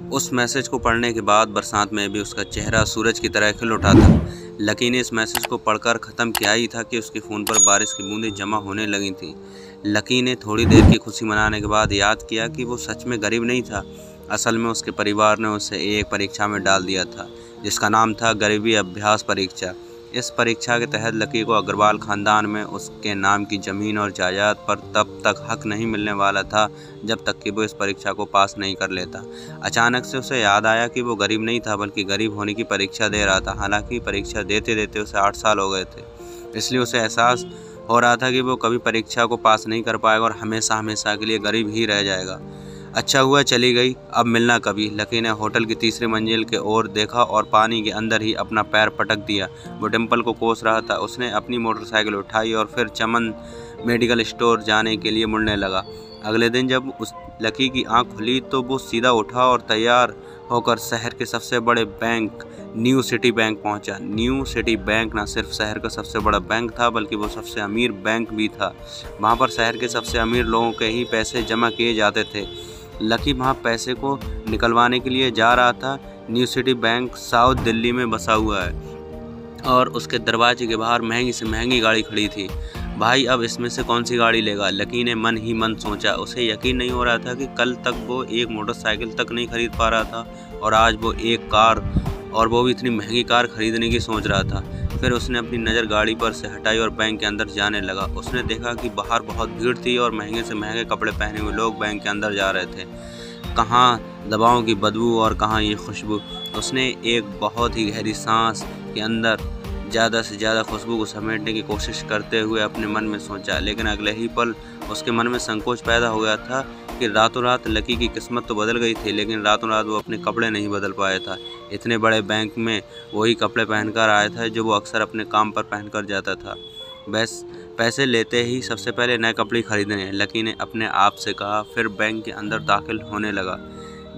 उस मैसेज को पढ़ने के बाद बरसात में भी उसका चेहरा सूरज की तरह खिल उठा था। लकी ने इस मैसेज को पढ़कर ख़त्म किया ही था कि उसके फ़ोन पर बारिश की बूंदें जमा होने लगी थीं। लकी ने थोड़ी देर की खुशी मनाने के बाद याद किया कि वो सच में गरीब नहीं था। असल में उसके परिवार ने उसे एक परीक्षा में डाल दिया था जिसका नाम था गरीबी अभ्यास परीक्षा। इस परीक्षा के तहत लकी को अग्रवाल ख़ानदान में उसके नाम की ज़मीन और जायदाद पर तब तक हक नहीं मिलने वाला था जब तक कि वो इस परीक्षा को पास नहीं कर लेता। अचानक से उसे याद आया कि वो गरीब नहीं था बल्कि गरीब होने की परीक्षा दे रहा था। हालांकि परीक्षा देते देते उसे 8 साल हो गए थे, इसलिए उसे एहसास हो रहा था कि वो कभी परीक्षा को पास नहीं कर पाएगा और हमेशा हमेशा के लिए गरीब ही रह जाएगा। अच्छा हुआ चली गई, अब मिलना कभी। लकी ने होटल की तीसरी मंजिल के ओर देखा और पानी के अंदर ही अपना पैर पटक दिया। वो डिम्पल को कोस रहा था। उसने अपनी मोटरसाइकिल उठाई और फिर चमन मेडिकल स्टोर जाने के लिए मुड़ने लगा। अगले दिन जब उस लकी की आंख खुली तो वो सीधा उठा और तैयार होकर शहर के सबसे बड़े बैंक न्यू सिटी बैंक पहुंचा। न्यू सिटी बैंक न सिर्फ शहर का सबसे बड़ा बैंक था बल्कि वो सबसे अमीर बैंक भी था। वहाँ पर शहर के सबसे अमीर लोगों के ही पैसे जमा किए जाते थे। लकी वहाँ पैसे को निकलवाने के लिए जा रहा था। New city bank south Delhi में बसा हुआ है और उसके दरवाजे के बाहर महंगी से महंगी गाड़ी खड़ी थी। भाई अब इसमें से कौन सी गाड़ी लेगा, लकी ने मन ही मन सोचा। उसे यकीन नहीं हो रहा था कि कल तक वो एक मोटरसाइकिल तक नहीं खरीद पा रहा था और आज वो एक कार, और वो भी इतनी महंगी कार खरीदने की सोच रहा था। फिर उसने अपनी नज़र गाड़ी पर से हटाई और बैंक के अंदर जाने लगा। उसने देखा कि बाहर बहुत भीड़ थी और महंगे से महंगे कपड़े पहने हुए लोग बैंक के अंदर जा रहे थे। कहाँ दवाओं की बदबू और कहाँ ये खुशबू। उसने एक बहुत ही गहरी सांस के अंदर ज़्यादा से ज़्यादा खुशबू को समेटने की कोशिश करते हुए अपने मन में सोचा, लेकिन अगले ही पल उसके मन में संकोच पैदा हो गया था कि रातों रात लकी की किस्मत तो बदल गई थी, लेकिन रातों रात वो अपने कपड़े नहीं बदल पाया था। इतने बड़े बैंक में वही कपड़े पहनकर आया था जो वो अक्सर अपने काम पर पहनकर जाता था। बस पैसे लेते ही सबसे पहले नए कपड़े खरीदने, लकी ने अपने आप से कहा। फिर बैंक के अंदर दाखिल होने लगा।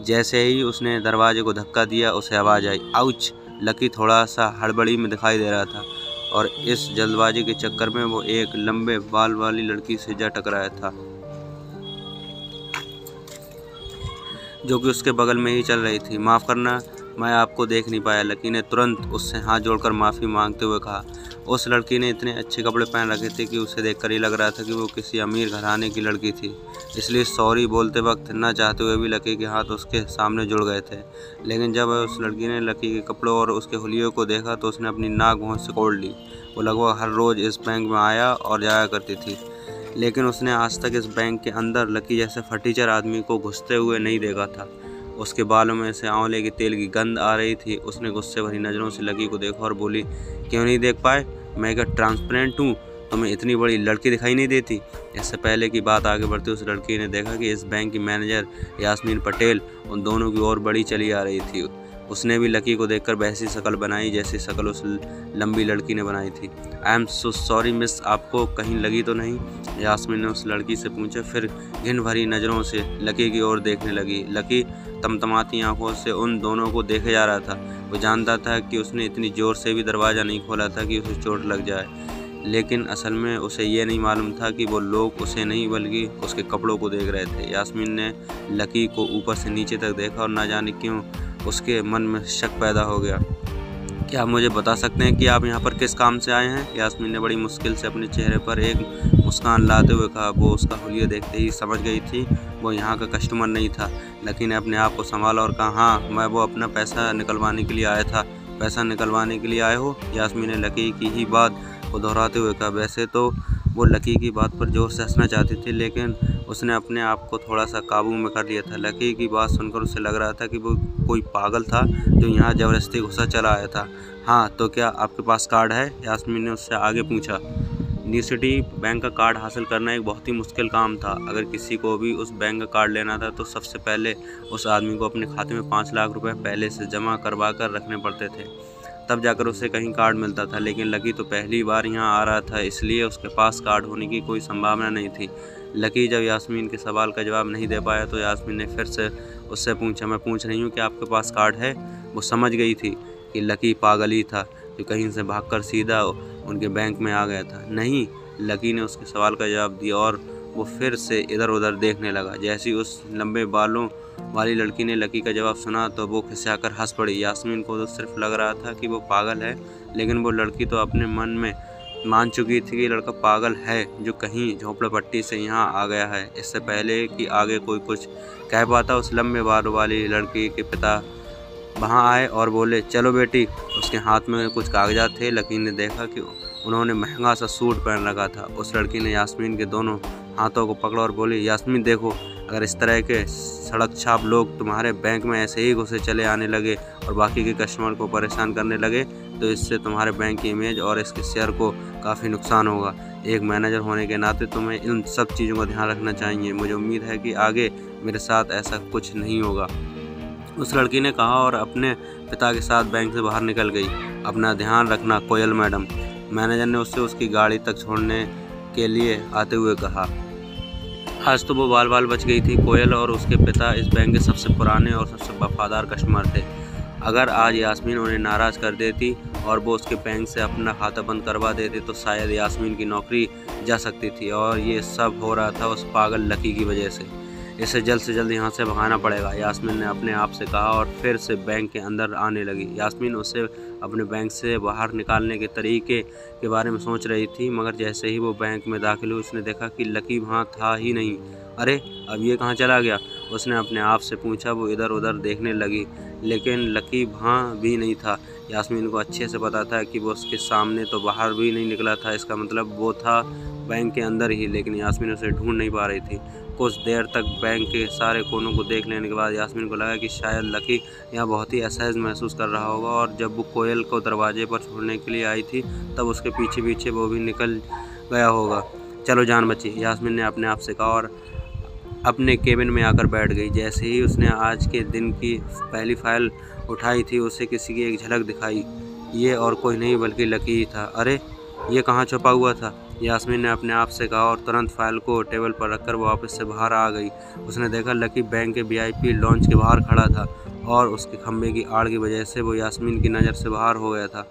जैसे ही उसने दरवाजे को धक्का दिया उसे आवाज़ आई, आउच। लकी थोड़ा सा हड़बड़ी में दिखाई दे रहा था और इस जल्दबाजी के चक्कर में वो एक लंबे बाल वाली लड़की से जा टकराया था जो कि उसके बगल में ही चल रही थी। माफ़ करना, मैं आपको देख नहीं पाया, लकी ने तुरंत उससे हाथ जोड़कर माफ़ी मांगते हुए कहा। उस लड़की ने इतने अच्छे कपड़े पहन रखे थे कि उसे देखकर ही लग रहा था कि वो किसी अमीर घराने की लड़की थी, इसलिए सॉरी बोलते वक्त न चाहते हुए भी लकी के हाथ उसके सामने जुड़ गए थे। लेकिन जब उस लड़की ने लकी के कपड़ों और उसके हुलियों को देखा तो उसने अपनी नाक भौं से कोड़ ली। वो लगभग हर रोज़ इस बैंक में आया और जाया करती थी, लेकिन उसने आज तक इस बैंक के अंदर लकी जैसे फटीचर आदमी को घुसते हुए नहीं देखा था। उसके बालों में से आंवले के तेल की गंध आ रही थी। उसने गुस्से भरी नज़रों से लकी को देखा और बोली, क्यों नहीं देख पाए? मैं क्या ट्रांसपेरेंट हूँ? तुम्हें इतनी बड़ी लड़की दिखाई नहीं देती? इससे पहले की बात आगे बढ़ती उस लड़की ने देखा कि इस बैंक की मैनेजर यास्मीन पटेल उन दोनों की ओर बढ़ी चली आ रही थी। उसने भी लकी को देखकर वैसी शक्ल बनाई जैसी शक्ल उस लंबी लड़की ने बनाई थी। I am so sorry miss, आपको कहीं लगी तो नहीं? यास्मीन ने उस लड़की से पूछा, फिर घिन भरी नज़रों से लकी की ओर देखने लगी। लकी तमतमाती आंखों से उन दोनों को देखे जा रहा था। वो जानता था कि उसने इतनी ज़ोर से भी दरवाज़ा नहीं खोला था कि उसे चोट लग जाए, लेकिन असल में उसे ये नहीं मालूम था कि वो लोग उसे नहीं बल्कि उसके कपड़ों को देख रहे थे। यास्मीन ने लकी को ऊपर से नीचे तक देखा और न जाने क्यों उसके मन में शक पैदा हो गया। क्या आप मुझे बता सकते हैं कि आप यहाँ पर किस काम से आए हैं? यास्मीन ने बड़ी मुश्किल से अपने चेहरे पर एक मुस्कान लाते हुए कहा। वो उसका हुलिया देखते ही समझ गई थी वो यहाँ का कस्टमर नहीं था। लकी ने अपने आप को संभाला और कहा, हाँ मैं वो अपना पैसा निकलवाने के लिए आया था। पैसा निकलवाने के लिए आए हो? यास्मीन ने लकी की ही बात को दोहराते हुए कहा। वैसे तो वो लकी की बात पर जोर से हंसना चाहती थी, लेकिन उसने अपने आप को थोड़ा सा काबू में कर लिया था। लकी की बात सुनकर उसे लग रहा था कि वो कोई पागल था जो यहाँ ज़बरदस्ती घुसा चला आया था। हाँ तो क्या आपके पास कार्ड है? यास्मीन ने उससे आगे पूछा। न्यू सिटी बैंक का कार्ड हासिल करना एक बहुत ही मुश्किल काम था। अगर किसी को भी उस बैंक का कार्ड लेना था तो सबसे पहले उस आदमी को अपने खाते में 5 लाख रुपए पहले से जमा करवा कर रखने पड़ते थे, तब जाकर उसे कहीं कार्ड मिलता था। लेकिन लकी तो पहली बार यहाँ आ रहा था, इसलिए उसके पास कार्ड होने की कोई संभावना नहीं थी। लकी जब यास्मीन के सवाल का जवाब नहीं दे पाया तो यास्मीन ने फिर से उससे पूछा, मैं पूछ रही हूँ कि आपके पास कार्ड है? वो समझ गई थी कि लकी पागल ही था जो कहीं से भागकर सीधा उनके बैंक में आ गया था। नहीं, लकी ने उसके सवाल का जवाब दिया और वो फिर से इधर उधर देखने लगा। जैसे ही उस लंबे बालों वाली लड़की ने लकी का जवाब सुना तो वो खिसियाकर हंस पड़ी। यास्मीन को तो सिर्फ लग रहा था कि वो पागल है, लेकिन वो लड़की तो अपने मन में मान चुकी थी कि लड़का पागल है जो कहीं झोपड़पट्टी से यहाँ आ गया है। इससे पहले कि आगे कोई कुछ कह पाता, उस लंबे बाल वाली लड़की के पिता वहाँ आए और बोले, चलो बेटी। उसके हाथ में कुछ कागजात थे। लकी ने देखा कि उन्होंने महंगा सा सूट पहन रखा था। उस लड़की ने यास्मीन के दोनों हाथों को पकड़ा और बोली, यास्मीन देखो, अगर इस तरह के सड़क छाप लोग तुम्हारे बैंक में ऐसे ही घुसे चले आने लगे और बाकी के कस्टमर को परेशान करने लगे तो इससे तुम्हारे बैंक की इमेज और इसके शेयर को काफ़ी नुकसान होगा। एक मैनेजर होने के नाते तुम्हें इन सब चीज़ों का ध्यान रखना चाहिए। मुझे उम्मीद है कि आगे मेरे साथ ऐसा कुछ नहीं होगा। उस लड़की ने कहा और अपने पिता के साथ बैंक से बाहर निकल गई। अपना ध्यान रखना कोयल मैडम, मैनेजर ने उससे उसकी गाड़ी तक छोड़ने के लिए आते हुए कहा। आज तो वो बाल बाल बच गई थी। कोयल और उसके पिता इस बैंक के सबसे पुराने और सबसे वफादार कस्टमर थे। अगर आज यास्मीन उन्हें नाराज़ कर देती और वो उसके बैंक से अपना खाता बंद करवा देती तो शायद यास्मीन की नौकरी जा सकती थी। और ये सब हो रहा था उस पागल लकी की वजह से। इसे जल्द से जल्द यहाँ से भगाना पड़ेगा, यास्मीन ने अपने आप से कहा और फिर से बैंक के अंदर आने लगी। यास्मीन उसे अपने बैंक से बाहर निकालने के तरीके के बारे में सोच रही थी, मगर जैसे ही वो बैंक में दाखिल हुई उसने देखा कि लकी वहाँ था ही नहीं। अरे अब ये कहाँ चला गया, उसने अपने आप से पूछा। वो इधर उधर देखने लगी, लेकिन लकी वहाँ भी नहीं था। यास्मीन को अच्छे से पता था कि वो उसके सामने तो बाहर भी नहीं निकला था, इसका मतलब वो था बैंक के अंदर ही, लेकिन यास्मीन उसे ढूंढ नहीं पा रही थी। कुछ देर तक बैंक के सारे कोनों को देख लेने के बाद यास्मीन को लगा कि शायद लकी यहाँ बहुत ही असहज महसूस कर रहा होगा और जब वो कोयल को दरवाजे पर छोड़ने के लिए आई थी तब उसके पीछे पीछे वो भी निकल गया होगा। चलो जान बची, यास्मीन ने अपने आप से कहा और अपने केबिन में आकर बैठ गई। जैसे ही उसने आज के दिन की पहली फाइल उठाई थी उसे किसी की एक झलक दिखाई। ये और कोई नहीं बल्कि लकी ही था। अरे ये कहाँ छुपा हुआ था, यास्मीन ने अपने आप से कहा और तुरंत फाइल को टेबल पर रखकर वो वापस से बाहर आ गई। उसने देखा लकी बैंक के VIP लॉन्च के बाहर खड़ा था और उसके खंभे की आड़ की वजह से वो यास्मीन की नज़र से बाहर हो गया था।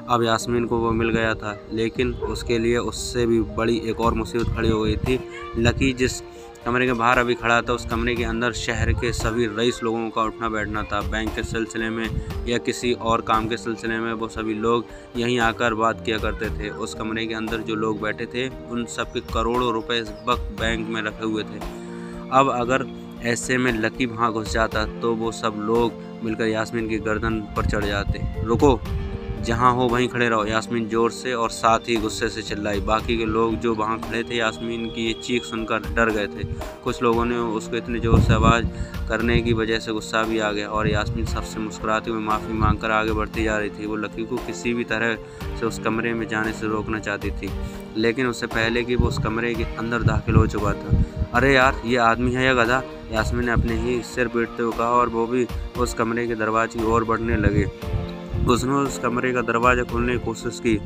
अब यास्मीन को वो मिल गया था, लेकिन उसके लिए उससे भी बड़ी एक और मुसीबत खड़ी हो गई थी। लकी जिस कमरे के बाहर अभी खड़ा था उस कमरे के अंदर शहर के सभी रईस लोगों का उठना बैठना था। बैंक के सिलसिले में या किसी और काम के सिलसिले में वो सभी लोग यहीं आकर बात किया करते थे। उस कमरे के अंदर जो लोग बैठे थे उन सब के करोड़ों रुपए इस वक्त बैंक में रखे हुए थे। अब अगर ऐसे में लकी वहाँ घुस जाता तो वो सब लोग मिलकर यास्मीन की गर्दन पर चढ़ जाते। रुको, जहाँ हो वहीं खड़े रहो, यास्मीन ज़ोर से और साथ ही गुस्से से चिल्लाई। बाकी के लोग जो वहाँ खड़े थे यास्मीन की ये चीख सुनकर डर गए थे। कुछ लोगों ने उसको इतनी ज़ोर से आवाज़ करने की वजह से गुस्सा भी आ गया और यास्मीन सबसे मुस्कुराते हुए माफ़ी मांगकर आगे बढ़ती जा रही थी। वो लकी को किसी भी तरह से उस कमरे में जाने से रोकना चाहती थी, लेकिन उससे पहले कि वो उस कमरे के अंदर दाखिल हो चुका था। अरे यार, ये आदमी है या गधा, यास्मीन ने अपने ही सिर पीटते हुए कहा और वो भी उस कमरे के दरवाजे की ओर बढ़ने लगे। उसने उस कमरे का दरवाज़ा खोलने की कोशिश की,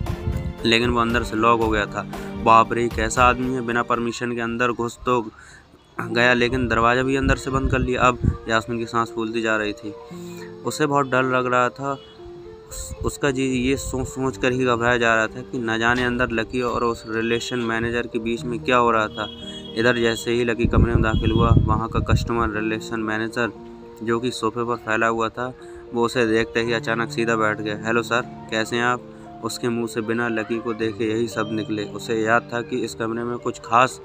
लेकिन वो अंदर से लॉक हो गया था। बाप रे, कैसा आदमी है, बिना परमिशन के अंदर घुस तो गया लेकिन दरवाज़ा भी अंदर से बंद कर लिया। अब यास्मीन की सांस फूलती जा रही थी, उसे बहुत डर लग रहा था। उसका जी ये सोच कर ही घबराया जा रहा था कि न जाने अंदर लकी और उस रिलेशन मैनेजर के बीच में क्या हो रहा था। इधर जैसे ही लकी कमरे में दाखिल हुआ, वहाँ का कस्टमर रिलेशन मैनेजर जो कि सोफे पर फैला हुआ था वो उसे देखते ही अचानक सीधा बैठ गया। हेलो सर, कैसे हैं आप? उसके मुंह से बिना लकी को देखे यही शब्द निकले। उसे याद था कि इस कमरे में कुछ खास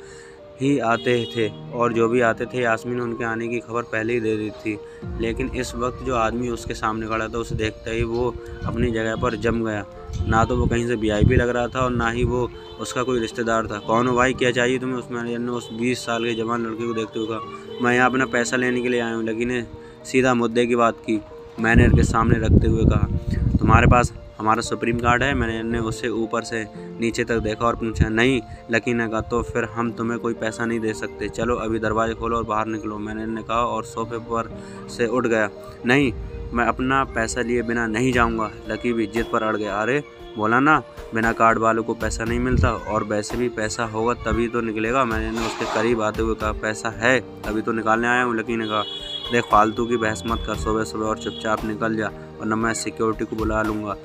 ही आते थे और जो भी आते थे यास्मीन उनके आने की खबर पहले ही दे दी थी, लेकिन इस वक्त जो आदमी उसके सामने खड़ा था उसे देखते ही वो अपनी जगह पर जम गया। ना तो वो कहीं से VIP लग रहा था और ना ही वो उसका कोई रिश्तेदार था। कौन हो भाई, क्या चाहिए तुम्हें? उस मैनेजर ने उस 20 साल के जवान लड़के को देखते हुए कहा। मैं यहाँ अपना पैसा लेने के लिए आया हूँ, लकी ने सीधा मुद्दे की बात की मैनेजर के सामने रखते हुए कहा। तुम्हारे पास हमारा सुप्रीम कार्ड है? मैनेजर ने उसे ऊपर से नीचे तक देखा और पूछा। नहीं, लकी ने कहा। तो फिर हम तुम्हें कोई पैसा नहीं दे सकते, चलो अभी दरवाजे खोलो और बाहर निकलो, मैनेजर ने कहा और सोफे पर से उठ गया। नहीं, मैं अपना पैसा लिए बिना नहीं जाऊंगा, लकी भी जिद पर अड़ गया। अरे बोला ना, बिना कार्ड वालों को पैसा नहीं मिलता, और वैसे भी पैसा होगा तभी तो निकलेगा। मैंने उसके करीब आते हुए कहा। पैसा है तभी तो निकालने आया हूँ, लकी ने कहा। देख, फालतू की बहस मत कर, सुबह सुबह और चुपचाप निकल जा, वरना मैं सिक्योरिटी को बुला लूँगा।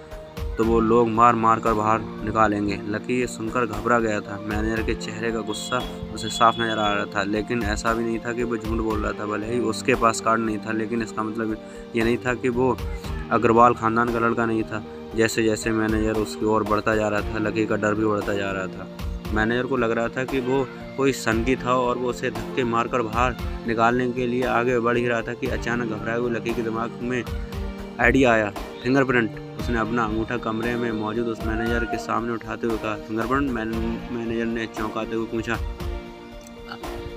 तो वो लोग मार मार कर बाहर निकालेंगे। लकी ये सुनकर घबरा गया था। मैनेजर के चेहरे का गुस्सा उसे साफ नजर आ रहा था, लेकिन ऐसा भी नहीं था कि वो झूठ बोल रहा था। भले ही उसके पास कार्ड नहीं था, लेकिन इसका मतलब ये नहीं था कि वो अग्रवाल खानदान का लड़का नहीं था। जैसे जैसे मैनेजर उसकी ओर बढ़ता जा रहा था, लकी का डर भी बढ़ता जा रहा था। मैनेजर को लग रहा था कि वो कोई सनकी था और वो उसे धक्के मारकर बाहर निकालने के लिए आगे बढ़ ही रहा था कि अचानक घबराए हुए लकी के दिमाग में आइडिया आया। फिंगरप्रिंट। उसने अपना अंगूठा कमरे में मौजूद उस मैनेजर के सामने उठाते हुए कहा, फिंगरप्रिंट? मैनेजर ने चौंकाते हुए पूछा,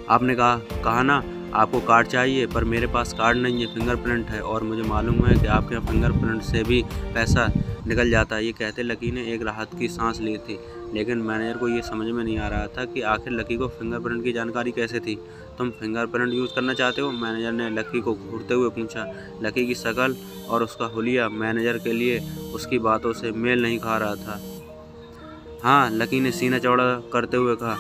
आपने कहा ना आपको कार्ड चाहिए, पर मेरे पास कार्ड नहीं है, फिंगरप्रिंट है, और मुझे मालूम है कि आपके फिंगरप्रिंट से भी पैसा निकल जाता है। ये कहते लकी ने एक राहत की सांस ली थी, लेकिन मैनेजर को ये समझ में नहीं आ रहा था कि आखिर लकी को फिंगरप्रिंट की जानकारी कैसे थी। तुम फिंगरप्रिंट यूज़ करना चाहते हो? मैनेजर ने लकी को घूरते हुए पूछा। लकी की शक्ल और उसका हुलिया मैनेजर के लिए उसकी बातों से मेल नहीं खा रहा था। हाँ, लकी ने सीना चौड़ा करते हुए कहा।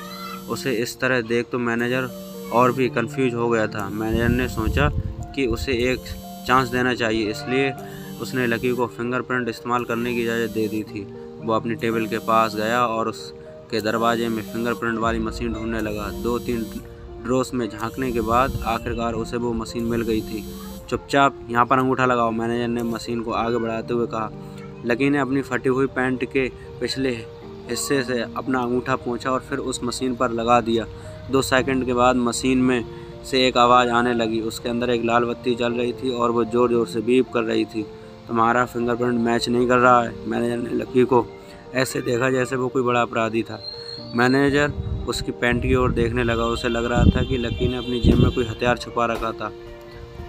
उसे इस तरह देख तो मैनेजर और भी कंफ्यूज हो गया था। मैनेजर ने सोचा कि उसे एक चांस देना चाहिए, इसलिए उसने लकी को फिंगरप्रिंट इस्तेमाल करने की इजाज़त दे दी थी। वो अपनी टेबल के पास गया और उसके दरवाजे में फिंगरप्रिंट वाली मशीन ढूंढने लगा। 2-3 ड्रॉर्स में झांकने के बाद आखिरकार उसे वो मशीन मिल गई थी। चुपचाप यहाँ पर अंगूठा लगाओ, मैनेजर ने मशीन को आगे बढ़ाते हुए कहा। लकी ने अपनी फटी हुई पैंट के पिछले हिस्से से अपना अंगूठा पोंछा और फिर उस मशीन पर लगा दिया। 2 सेकंड के बाद मशीन में से एक आवाज़ आने लगी। उसके अंदर एक लाल बत्ती जल रही थी और वो ज़ोर ज़ोर से बीप कर रही थी। तुम्हारा फिंगरप्रिंट मैच नहीं कर रहा है। मैनेजर ने लकी को ऐसे देखा जैसे वो कोई बड़ा अपराधी था। मैनेजर उसकी पैंट की ओर देखने लगा। उसे लग रहा था कि लकी ने अपनी जेब में कोई हथियार छुपा रखा था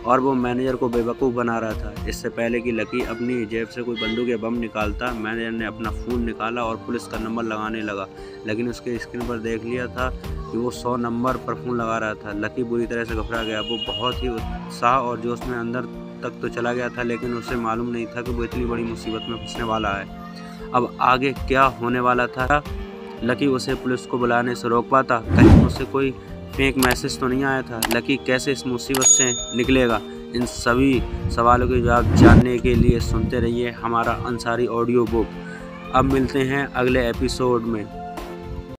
और वो मैनेजर को बेवकूफ़ बना रहा था। इससे पहले कि लकी अपनी जेब से कोई बंदूक या बम निकालता, मैनेजर ने अपना फ़ोन निकाला और पुलिस का नंबर लगाने लगा, लेकिन उसके स्क्रीन पर देख लिया था कि वो 100 नंबर पर फ़ोन लगा रहा था। लकी बुरी तरह से घबरा गया। वो बहुत ही उत्साह और जोश में अंदर तक तो चला गया था, लेकिन उसे मालूम नहीं था कि वो इतनी बड़ी मुसीबत में फंसने वाला है। अब आगे क्या होने वाला था? लकी उसे पुलिस को बुलाने से रोक पाता? कहीं उसे कोई फेक मैसेज तो नहीं आया था? लकी कैसे इस मुसीबत से निकलेगा? इन सभी सवालों के जवाब जानने के लिए सुनते रहिए हमारा अंसारी ऑडियो बुक। अब मिलते हैं अगले एपिसोड में।